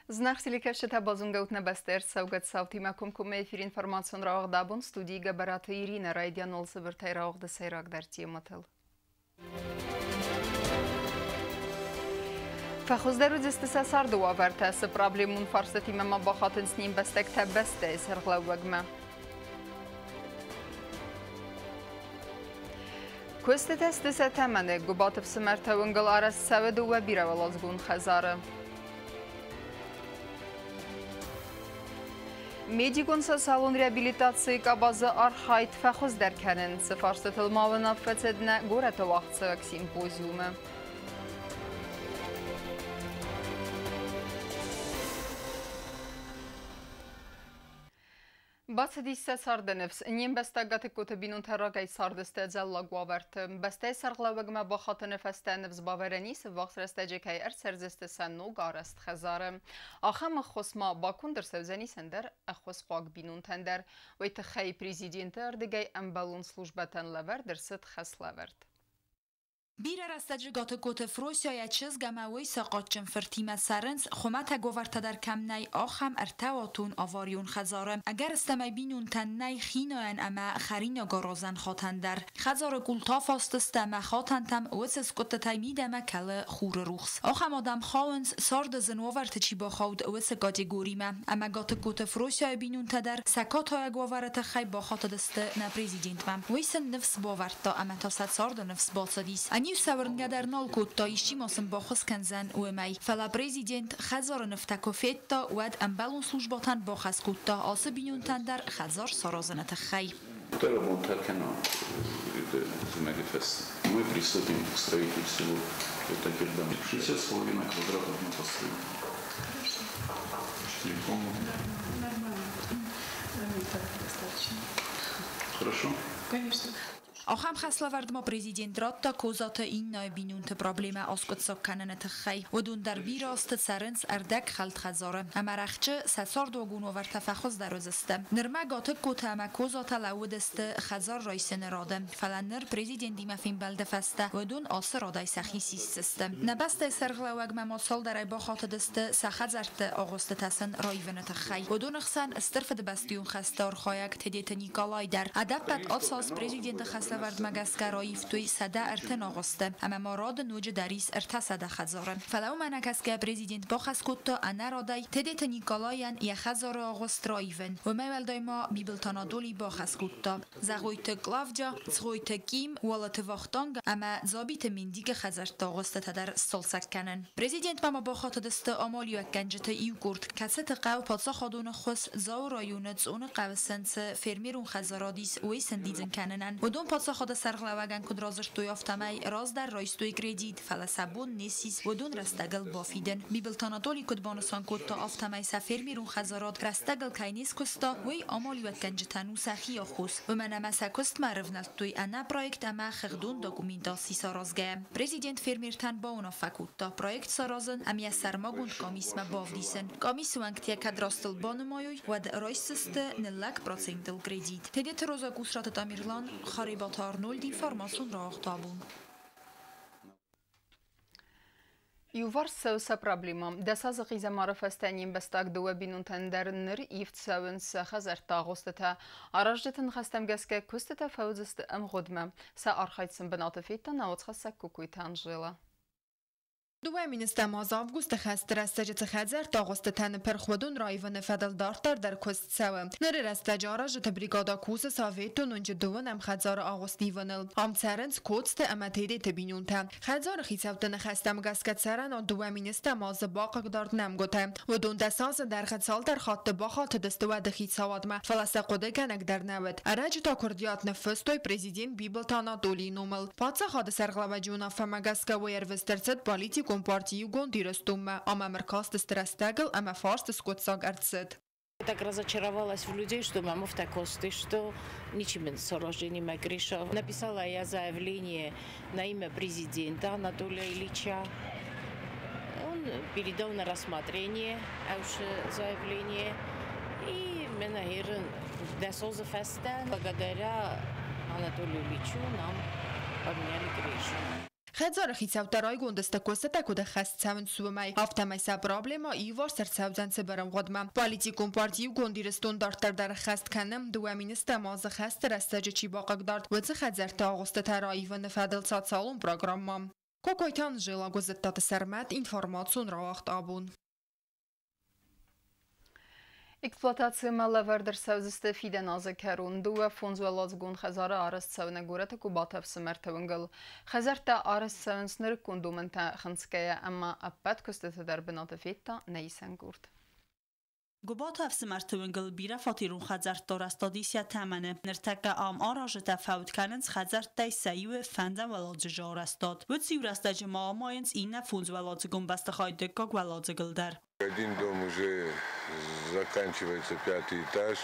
Знах силикашта базунгаутна бастер саугат саути макум эфир информацион рағдабын студига бараты Ирина Райдян олсы біртай рағды сайрақ дәртие матыл. Фахуздеру дестіса сарды уавартасы проблемун фарсати мама бахатын сним бастек табасте сарғлауагма. Көсті тестіса тәмәні губатып сымартауынгыл арас сәвіді уа биравалазгун хазары. Медиконса салон реабилитации кабазы архайт фахуз дәркәнін сыфарсытылмауын аффәтедіне ғораты вақытсывак симпозиумы. Բացդիսը սարդենևս, նիմ բստագատը կոտբինուն թարագայ սարդստե ձալլագուավարդը, բստե սարղլավագմա բախատնև աստենևս բավերենիս վաղսրստեջեքայ արձերձստը սաննու գարաստ խեզարը։ Ախամը խոսմա բակունդր սևզենի սնդեր əxos խوակ բինուն թենդեր, վայթը խայ պրեզիդենտը արդգայ əmbalun службатən լավər դրսıt խես լավərդ։ بیره رستجی گات گوت فروسیا چیز گماوی ساقاتچن فرتیمه سرنس خمت گوورت در کم نی آخم ارتواتون آواریون خزارم اگر استمی بینون تن نی خیناین اما خرین گارازن خاتن در خزار گلتا فاستستم خاتن تم وسس گوت تایمیدم کل خور روخس آخم آدم خاونس سارد زنوورت چی با خود وس گاتی گوریمه اما گات گوت فروسیا بینون تدر سکات های گوورت خی با خاط دست نه پرزیدنت مم ویسن نفس باورت اما تا صد سارد نفس باصدیس نیو سورنگا در نال کود تا ایشی ماسم با خس کنزن و می فلا پرزیدنت خزار نفتا کفیتا ود امبالون службатан با خس کود تا آسه بینونتن در خزار سرازنت خی. Это Монтакена, это Мегафест. Мы приступим к строительству этой передачи. 60,5 квадратов мы построим. Телефон. Нормально. Так достаточно. Хорошо? Конечно. آخام خسلاورد ما پرزیدنت راد تا کوزات این نای بینونت پرابلم آسکت سکنن تخی و دون در بیراست سرنس اردک خلط خزاره اما رخچه سسار دوگون و تفخص دروزسته نرمه گاتک کوته اما کوزات لودست خزار رایسن رادم فلنر پرزیدنت دیمه فین بلده فسته و دون آسر رادای سخی سیستسته نبسته سرغلوگ مماسال در ای باخات دست سخزرت آغست تسن رایون تخی و دون اخسن استرفد بستیون خستار خایک تدیت نیکالای در ادبت آساس پرزیدنت خسته ورد مگسکرایف توی صده ارتن آغسته اما مراد نوج دریس ارتصده خزارم فلو منکس که پرزیدنت با خسکوتا انا رادای تدیت نیکالاین یه خزار آغست رایون و میولدای ما بیبلتانا دولی با خسکوتا زغویت گلافجا زغویت کیم والت وقتانگ اما زابیت مندیگ خزرت آغسته تدر سلسک کنن پرزیدنت ما با خاطر دست آمالی و کنجت ایو گرد کست قو پادسا خادون خس زاو رایونت زون قو سنس فرمیرون خزارادیس وی سندیزن کننن و دون پادسا خود سرغلوگن کد رازش توی افتمای راز در رایستوی گریدید فلسبون نیسیس و دون رستگل بافیدن بیبلتانا دولی کد بانسان کد تا افتمای سفر میرون خزارات رستگل کینیس کستا وی آمالی و کنجتنو سخی خوس و من امسا کست معرفنت توی انا پرویکت اما خردون داکومینتاسی سارازگه پرزیدنت فرمیرتن با اونا فکود تا پرویکت سارازن امی سرماگوند کامیس ما بافدیسن کامیس وانگتیا کد راستل بانمایوی و رایستست نلک پروسنتل گریدید تدیت روزا گوسرات تامیرلان خریبات آرنولد اینفورماسیون را اختابون. Ювар сауса проблема. Дасаз ғиза марафастанин бастак дуа бинунтандернер ифт сауынс хазарта ғостата. Араждетін хастамгаске көстата фаузысты әмғодма. Са архайтсын бінаты фейтан ауцхаса кукуйтан жила. دوای مینستم از آوگوست خست رستجت خزر تا آغوست تن پرخودون رایون فدل دارتر در کست سوه نر رستجارا جت بریگادا کوس ساویتون اونج دوون ام خزار آغوستی ونل ام ترنس کوست امتیده تبینون تا خزار خیسوتن خستم گسکت سرن و دوای مینستم از باقق دارت نمگوته و دون دساز در خدسال در خاط باخات دستو دخیت سواد ما فلسه قده کنک در نود اراج تا کردیات نفستوی پرزیدین بیبلتانا دولی نومل پاتسا خاد سرغلو جونا فمگسکا و یروسترست پالیتیکون партию гондиростума, ама меркаст стрестегл, ама фарст скотсаг арцет. Так разочаровалась в людей, что мама в такости, что ничем с рождением Гриша. Написала я заявление на имя президента Анатолия Ильича. Он передал на рассмотрение заявление. И меня досоза феста благодаря Анатолию Ильичу нам поменяли Гришу. Хедзар хицавтарай гундеста косета куда хастсавн сумай. Автомайса проблема ивар серцавзанце барам годма. Политикум партию гундирестун дартар дар хаст канم دوامینستا ماز خست رستج چی باقق دارد و چه خدزر تا آغسته ترایی و نفدل سات سالون پروگرام کوکویتان جلا گذتات سرمت اینفورماسیون را وقت آبون. Eksploatatsiya mallaverdar savziste fide nazıkerun duve fonzuelazgun xezara arist savnegurete kubatev simertevingil. Xezerta arist savnsnir kundumenta xinskaya ama appet kustete der binate fitta neysengurd. Գոբոտ ավսմարտուընգլ բիրա ֆոտիրուն խազար տորաստոդիսիա թամանե ներտակա ամ արաժետա ֆաուտկանենց խազար տայսայու ֆանդա վալոջը ժորաստոտ վծի ուրաստաջը մամայենց իննա фунз валоджы гумбастахайдэ как валоджы гылдар. Один дом уже заканчивается 5-й этаж.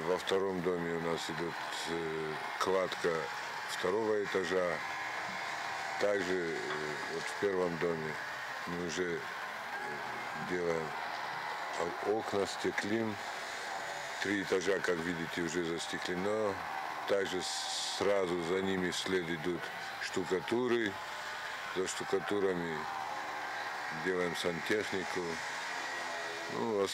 Во втором доме у нас идет кладка 2-го этажа. Также вот в первом доме мы уже делаем окна, стеклим. 3 этажа, как видите, уже застеклено. Также сразу за ними вслед идут штукатуры. За штукатурами делаем сантехнику. Ну,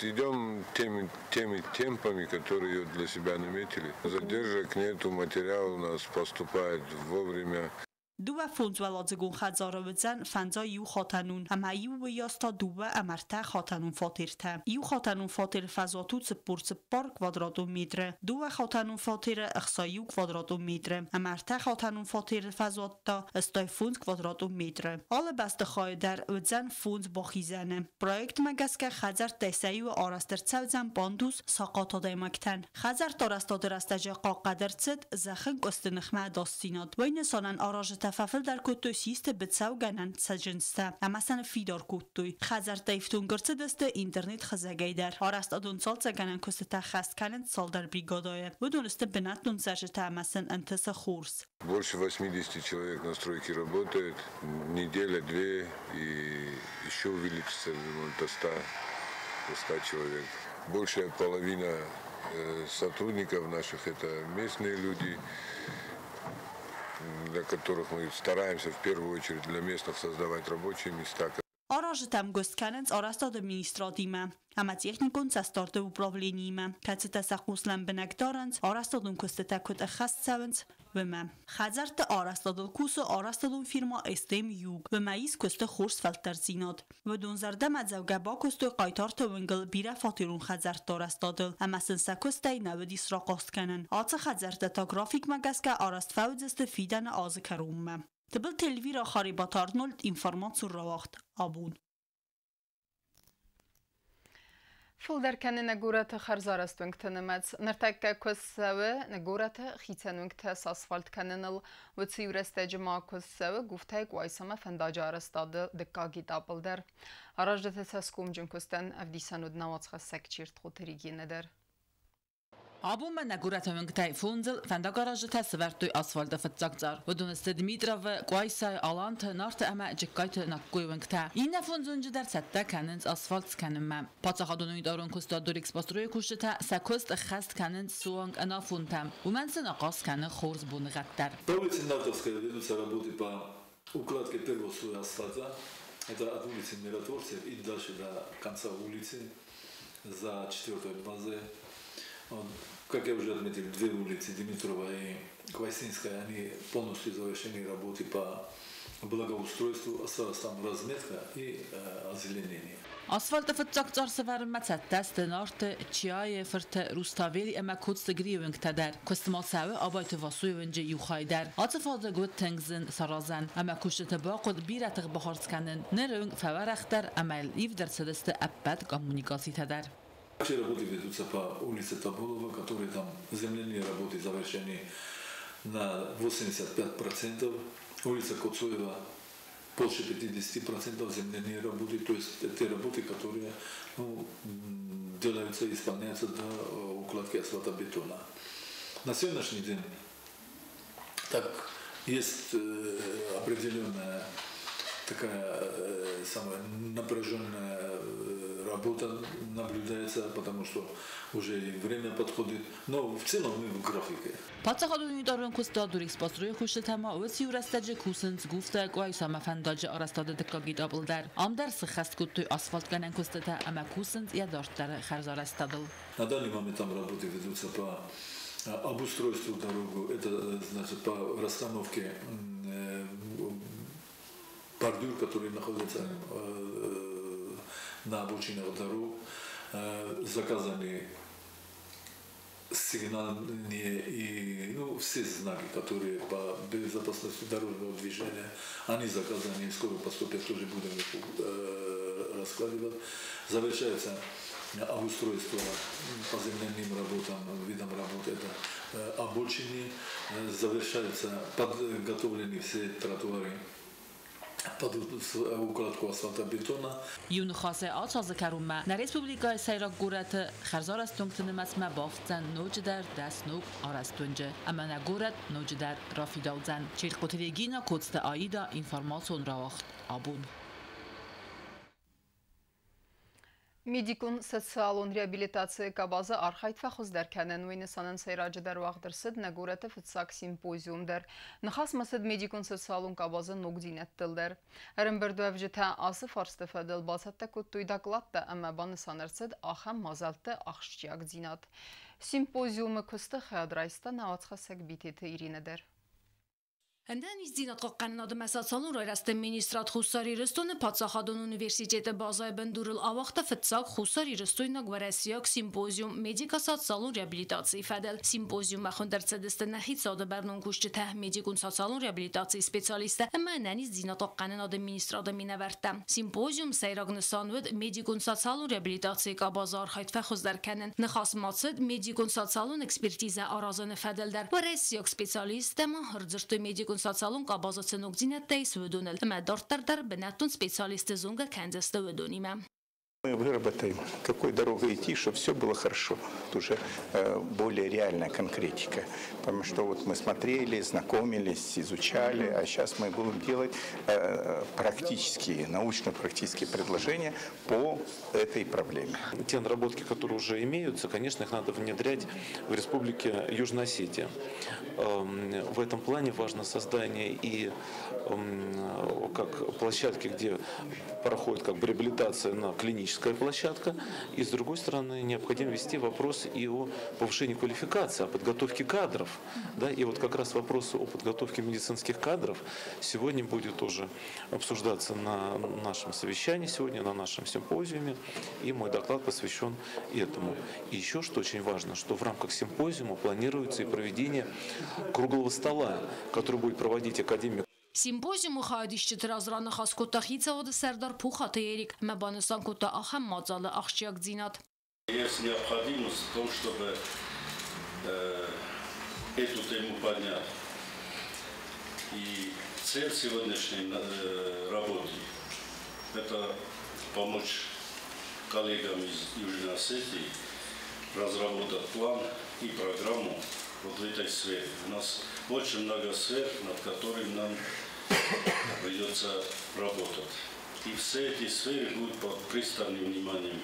идем теми темпами, которые для себя наметили. Задержек нету, материал у нас поступает вовремя. Dua fonzwaladzgun khazarowzan fanza yu khatanun amayu و یاستا dua amarta khatanun fatirta yu khatanun fatir fazatu sport par kvadratmetre dua khatanun fatir ikhsayu kvadratmetre amarta khatanun fatir fazata stay fund kvadratmetre alle beste khayder özan fund baxizane proyekt magaska khazar tesayu araster tsavzan bandus saqatadaymaktan khazar tarastader astaja qaqadertsit zakhın qostnkhma dastinat و insanan araj تفاعل در کتو سیست بتساو گنن سجنسته اما سن فیدار کتوی خزر تایفتون گرچه دست اینترنت خزگای در آرست ادون سال زگنن کست تخست کنن سال در بریگادای و دونسته بناتون سجته اما سن انتس خورس. Больше 80 человек на стройке работает, неделя-две и еще увеличится до 100 человек. Большая половина сотрудников наших это местные люди, для которых мы стараемся в первую очередь для местных создавать рабочие места. Արաժտամ գոստկանենց արաստ ադմինիստրատիմը, ամաց եխնիկոն ծաստորտը ուպրավլենիմը, կացետասախուսլան բնակդարանց, արաստոդուն կոստետակոտ ըխասցավենց վմը։ Խազարտը արաստոդլ կուսը արաստոդուն ֆիրմա էստեմ յուգ, վմայիս կոստը խորս վալտարցինոտ, վդուն զարդամ adzavgaba կոստը qaytartը վնգլ բիրա ֆատիրուն խազարտ արաստոդլ, ամասն սակոստայ նավդիս ռակոստկանն, ացը խազարտը та գրաֆիկ մագասկա արաստվավձստը ֆիդանը ազգարումը։ Тبل تلویر آخری با تارنولد اینفورماسیون را وقت آبون. فولدرکن نگورت خرزارست ونگتنمت نرتک کسوه نگورت خیتنونگت ساسفالت کننل و تیورست جمع کسوه گفته گویسم فنداجارست داده دکاگی دابلدر. آراجدت تسکوم جن کستن افدیسانود نواتخ سکچیرت خودریگی ندر. آبون من نگورت منگتای فونزل فندگاراج تسورتوی آسفالت فتزاگزار و دونست دمیترا و قوایسای آلانت نارت اما جکایت نکوی ونگتا این فونزونج در سته کننز آسفالت کنم پاتسا خادونوی دارون کستا دوریکس باستروی کشتا سکست خست کننز سوانگ انا فونتم و من سنقاس کنن خورز بون غدر. Улицы Нартовская ведутся работы по укладке первого слоя асфальта. Это от улицы Миротворцев и дальше до конца улицы за 4-й базой. Как я уже отметил, 2 улицы, Димитрова и Квасинская, они полностью завершены работы по благоустройству, осталась там разметка и озеленение. آسفالت فتزاگزار سفرمت دست نارت چیای فرت روستاویلی اما کدست گریونگ تدر کستمال سوه آبایت واسوی ونجه یوخای در آتفاده گود تنگزن سرازن اما کشت باقود بیرتق بخارز کنن نرونگ فورختر اما ایف در سدست ابد کامونیکاسی تدر. Вообще работы ведутся по улице Тоболова, которые там земляные работы завершены на 85%. Улица Коцоева больше 50% земляные работы, то есть те работы, которые делаются и исполняются до укладки асфальтобетона. На сегодняшний день так есть определенная такая самая напряженная работа наблюдается, потому что уже и время подходит, но в целом мы в графике. Պատասխանատվի դարան կոստադուրի սպասրոյ խոշտամա ըստ յուրաստաճը կուսնց գուֆտը կայսամա ֆանդաճը արաստադը դկագիտ ապլդար ամդար սխաստ կուտու ասֆալտ կանան կոստата ама кусенц я дортара харзарастадл. На данный момент там работы ведутся по обустройству дорогу, это значит по расстановке бордюр, который находится на обочинах дорог, заказаны сигнальные и все знаки, которые по безопасности дорожного движения, они заказаны, скоро поступят, тоже будем раскладывать. Завершается обустройство по земляным работам, видам работы, это обочины, завершаются подготовлены все тротуары под укладку асфальтобетона. Юн хасе ачазы карума на республикай сайрак гураты харзарастунктыны масма бафтсан нождар даснук арастунжы ама на гурат нождар рафидалзан чиркотелегина кодста аида информацион равахт абун. Medikun sotsialun reabilitasiya qabazı arxayt və xuzdərkənin Venisanın seyracı dərvaqdırsıd nəqurətə fıtsak simpoziumdur. Nıxasmasıd medikun sotsialun qabazı noqdinətdildir. Ərin bir dövcütə ası farsdı fədil basatda kuttuy daqlatda əmə banı sanırsıd axam mazaltı axşıcaq dinat. Simpoziumu kıstı xədraysta nəvatxa səqbiteti irinədir. Հնդան իզդինատ қոқկաննադը məsացալուն ռայրաստը մինիստրատ խուսարի ռստոնը պացախադոն ունիվերսիտետը բազայ բնդուրլ ավաղտը ֆտսակ խուսարի ռստոյնա գվարասիակ սիմպոզիում մեդիկասատ սալուն ռեաբիլիտացիի ֆադել սիմպոզիում ախնդրցեդստը նախից ադը բերնոն կուշճը թահ մեդիկուն սացալուն ռեաբիլիտացիի սպեցալիստը əmə նանից դինատ қոқկաննադը մինիստրատը մինավərտə սիմպոզիում սայրագնսանվեդ մեդիկուն սացալուն ռեաբիլիտացիի կաբազը արխայտ վախոզդարքանն նխասմացըդ մեդիկուն սացալուն էքսպերտիզա արազոնը ֆադելդար վարասիակ սպեցալիստը հրձրտը մեդիկուն Սոցիալուն կաբազացնող դինատեի սվեդոնել, մե դորտարդար բնատուն սպեցիալիստը զունգը կանդեստը վեդոնիմը. Мы выработаем, какой дорогой идти, чтобы все было хорошо. Это уже более реальная конкретика. Потому что вот мы смотрели, знакомились, изучали, а сейчас мы будем делать практические, научно-практические предложения по этой проблеме. Те наработки, которые уже имеются, конечно, их надо внедрять в Республике Южная Осетия. В этом плане важно создание и как площадки, где проходит как бы реабилитация на клинической площадка, и с другой стороны необходимо вести вопрос и о повышении квалификации, о подготовке кадров, да, и вот как раз вопрос о подготовке медицинских кадров сегодня будет тоже обсуждаться на нашем совещании, сегодня на нашем симпозиуме, и мой доклад посвящен этому. И еще что очень важно, что в рамках симпозиума планируется и проведение круглого стола, который будет проводить академик. Симпозиуму хайдишчы тразраны хаскота хицаводы сардар пухаты ерик, мабаныстан кота ахам мадзалы ахчак динат. Есть необходимость в том, чтобы эту тему поднять. И цель сегодняшней работы – это помочь коллегам из Южной Осетии разработать план и программу вот в этой сфере. У нас очень много сфер, над которыми нам придется работать. И все эти сферы будут под пристальным вниманием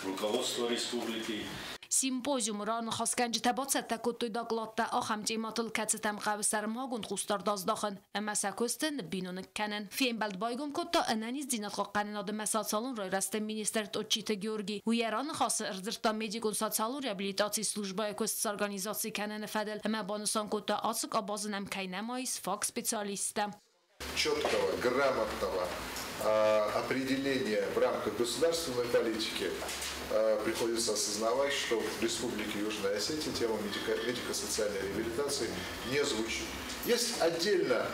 руководства республики. Симпозиум рано хасканджи табацет такутой докладта ахамти матл кацетам қавсар магун хустар даздахын амасакостен бинун канен фембалд байгон котта ананиз динат қоққанады масалсалун райрасты министрт отчита Георгий уяран хасы ирдирта медикун социалу реабилитации служба экост организации канен фадел ама банусан котта асык абазынам кайнамайс фак специалиста. Четкого, грамотного определения в рамках государственной политики приходится осознавать, что в Республике Южная Осетия тема медико-социальной реабилитации не звучит. Есть отдельно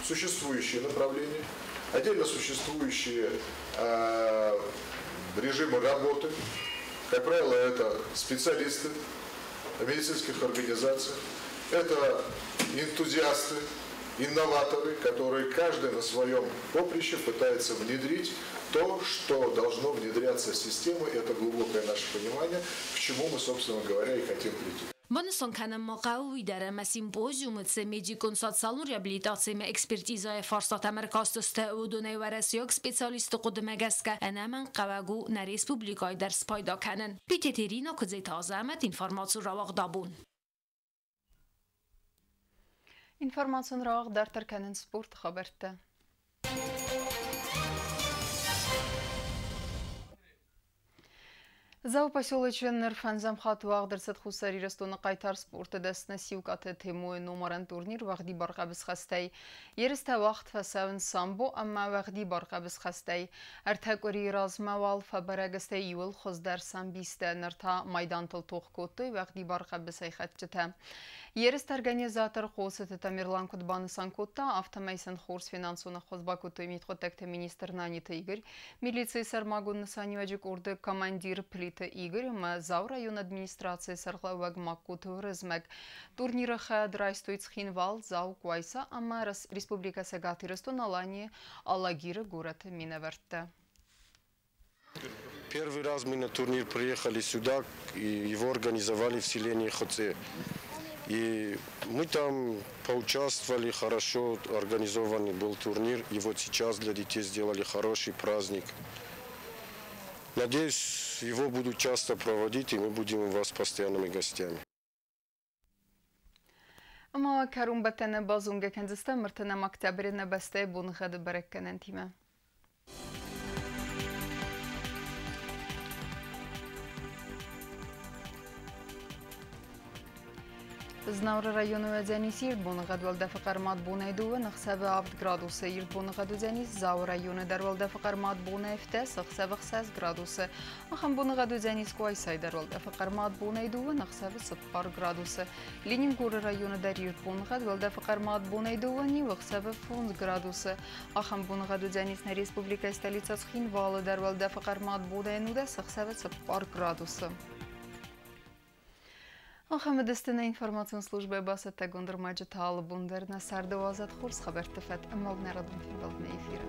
существующие направления, отдельно существующие режимы работы. Как правило, это специалисты медицинских организаций, это энтузиасты, инноваторы, которые каждый на своем поприще пытается внедрить то, что должно внедряться в систему. Это глубокое наше понимание, к чему мы, собственно говоря, и хотим прийти. Բանստան քանն մաղաուի դարը սիմպոզիումը ցե մեդիկոն սոցիալურ ռեաբիլիտացիա էքսպերտիզայ ֆարսատ ամերիկաստը ուդունե վարասիոկ սպեցիալիստ կոդմեգասկա անամն qavagu na respublikay ders payda kanen piteterino kuzet azamet informatsiyon ravaq dabun İnformasyon ravaq dartarkanen sport xabarda Зау поселочен Нерфанзам хатуақ дырсет хусари растона қайтар спорты дәсіне сиукаты темуы номеран турнир вағди барға біз қастай. Ерісті вақт фасауын самбо, амма вағди барға біз қастай. Әртәк өрі разма вал фабарагыстай юыл хоздар самбисті нырта майдантыл тоқ көтті вағди барға біз айхатчыта. Еріст организатор қосыты Тамерлан Кутбаны Санкотта автомайсын хорс финансуны хозбакуты митхотекті министр Нанита Игорь, милиция сармагунны саниваджик орды командир Плита Игорь, Зау район администрации сарғлауаг макку туризмэг. Турниры драйстуйц хинвал Зау Куайса, амма республика Сагатырысту налани Алагиры город Минаверте. Первый раз мы на турнир приехали сюда, и его организовали в селении Хоце. И мы там поучаствовали, хорошо организованный был турнир. И вот сейчас для детей сделали хороший праздник. Надеюсь, его будут часто проводить, и мы будем у вас постоянными гостями. Ama karun betene bazunga kendiste mırtına maktaberine beste bunu xadı berekkenen time. Знаур району Зенис Ирдбонغад والدفقر مطبونه دو نخسب 7 градуса Ирдбонغад Зенис Зау району дар والدفقر مطبونه افته سخسب 6 градуса Ахам Бонغад Зенис Куайсай дар والدفقر مطبونه ду نخسب 0 градуса Ленингур району дар Ирдбонغад والدفقر مطبونه ду ни وخسب 5 градуса Ахам Бонغад Зенис на республика столица Цхинвал дар والدفقر مطبونه нуда سخسب 0 градуса Ахамедестина информацион службе баса тагондр маджитал бундер на сардовазат хурс хабар тефет амал нарадун финвал на эфира.